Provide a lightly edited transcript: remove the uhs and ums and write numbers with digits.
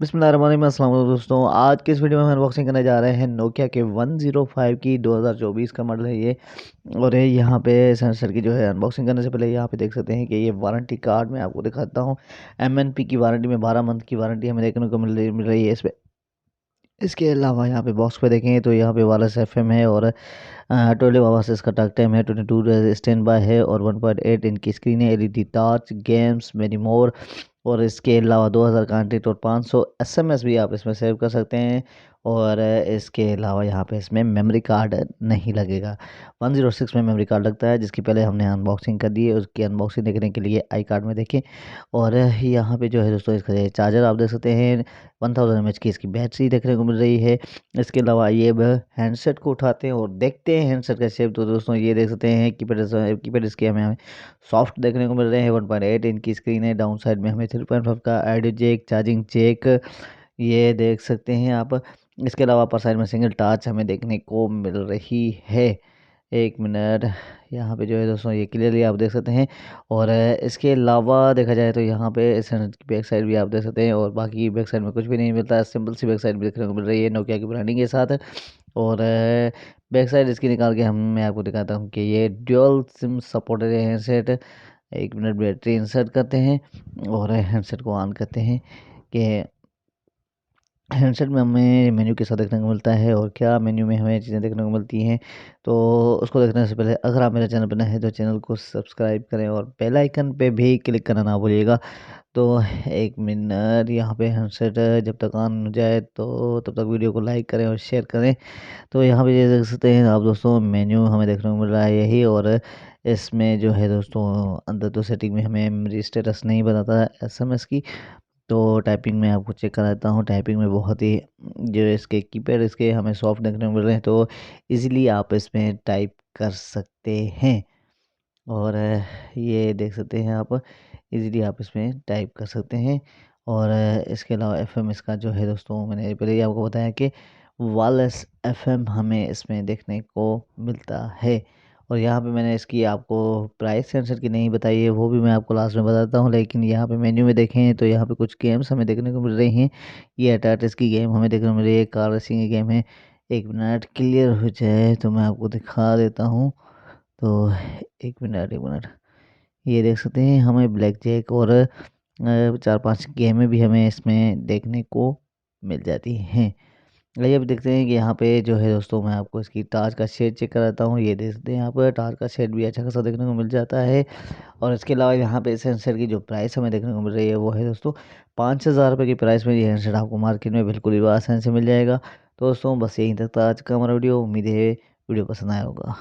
बिस्मिल्लाहिर्रहमानिर्रहीम। अस्सलाम वालेकुम दोस्तों, आज के इस वीडियो में हम अनबॉक्सिंग करने जा रहे हैं नोकिया के 105 की 2024 का मॉडल है ये। और ये यहाँ पे सेंसर की जो है अनबॉक्सिंग करने से पहले यहाँ पे देख सकते हैं कि ये वारंटी कार्ड मैं आपको दिखाता हूँ। एमएनपी की वारंटी में 12 मंथ की वारंटी हमें देखने को मिल रही है इसमें। इसके अलावा यहाँ पे बॉक्स पे देखें तो यहाँ पे वायरलेस एफएम है और 12 आवर्स इसका टॉक टाइम है, 22 स्टैंड बाय है और 1.8 इंच की स्क्रीन है, LED touch, games, many more. और इसके अलावा 2000 का कॉन्टैक्ट और 500 एसएमएस भी आप इसमें सेव कर सकते हैं। और इसके अलावा यहाँ पे इसमें मेमोरी कार्ड नहीं लगेगा। 106 में मेमोरी कार्ड लगता है, जिसकी पहले हमने अनबॉक्सिंग कर दी है। उसकी अनबॉक्सिंग देखने के लिए आई कार्ड में देखें। और यहाँ पे जो है दोस्तों इसका चार्जर आप देख सकते हैं। 1000 mAh की इसकी बैटरी देखने को मिल रही है। इसके अलावा ये हैंडसेट को उठाते हैं और देखते हैं हैंडसेट का शेप। तो दोस्तों ये देख सकते हैं कीपैड इसके हमें सॉफ्ट देखने को मिल रहे हैं। 1.8 इंच की स्क्रीन है। डाउन साइड में हमें 3.5 का ऑडियो जैक, चार्जिंग जैक ये देख सकते हैं आप। इसके अलावा अपर साइड में सिंगल टच हमें देखने को मिल रही है। एक मिनट, यहाँ पे जो है दोस्तों ये क्लियरली आप देख सकते हैं। और इसके अलावा देखा जाए तो यहाँ पे इस की बैक साइड भी आप देख सकते हैं। और बाकी बैक साइड में कुछ भी नहीं मिलता है, सिंपल सी बैक साइड भी देखने को मिल रही है नोकिया की ब्रांडिंग के साथ। और बैक साइड इसकी निकाल के मैं आपको दिखाता हूँ कि ये ड्यूअल सिम सपोर्टेड हैंडसेट। एक मिनट, बैटरी इंसर्ट करते हैं और हैंडसेट को ऑन करते हैं कि हैंडसेट में हमें मेन्यू के साथ देखने को मिलता है और क्या मेन्यू में हमें चीज़ें देखने को मिलती हैं। तो उसको देखने से पहले अगर आप मेरे चैनल पर नए हैं तो चैनल को सब्सक्राइब करें और बेल आइकन पे भी क्लिक करना ना भूलिएगा। तो एक मिनट, यहाँ पे हैंडसेट जब तक ऑन हो जाए तो तब तक वीडियो को लाइक करें और शेयर करें। तो यहाँ पे ये देख सकते हैं आप दोस्तों, मेन्यू हमें देखने को मिल रहा है यही। और इसमें जो है दोस्तों अंदर तो सेटिंग में हमें मेरी स्टेटस नहीं बताता है एसएमएस की। तो टाइपिंग में आपको चेक कराता हूँ। टाइपिंग में बहुत ही जो इसके कीपैड इसके हमें सॉफ्ट देखने को मिल रहे हैं, तो इजीली आप इसमें टाइप कर सकते हैं। और ये देख सकते हैं आप, इजीली आप इसमें टाइप कर सकते हैं। और इसके अलावा एफएम इसका जो है दोस्तों, मैंने पहले ही आपको बताया कि वायरलेस एफएम हमें इसमें देखने को मिलता है। और यहाँ पे मैंने इसकी आपको प्राइस सेंसर की नहीं बताई है, वो भी मैं आपको लास्ट में बताता हूँ। लेकिन यहाँ पे मेन्यू में देखें तो यहाँ पे कुछ गेम्स हमें देखने को मिल रही हैं। ये अटैच की गेम हमें देखने को मिल रही है, कार रेसिंग की गेम है। एक मिनट क्लियर हो जाए तो मैं आपको दिखा देता हूँ। तो एक मिनट, ये देख सकते हैं हमें ब्लैक जैक और 4-5 गेमें भी हमें इसमें देखने को मिल जाती हैं। आइए अब देखते हैं कि यहाँ पे जो है दोस्तों, मैं आपको इसकी टार्च का शेड चेक कराता हूँ। ये देख सकते हैं यहाँ पर टार्च का शेड भी अच्छा खासा देखने को मिल जाता है। और इसके अलावा यहाँ पे इस हैंडसेट की जो प्राइस हमें देखने को मिल रही है वो है दोस्तों 5000 रुपये की प्राइस में ये हैंडसेट आपको मार्केट में बिल्कुल ही आसानी से मिल जाएगा। तो दोस्तों बस यहीं तक था आज का हमारा वीडियो। उम्मीद है वीडियो पसंद आया होगा।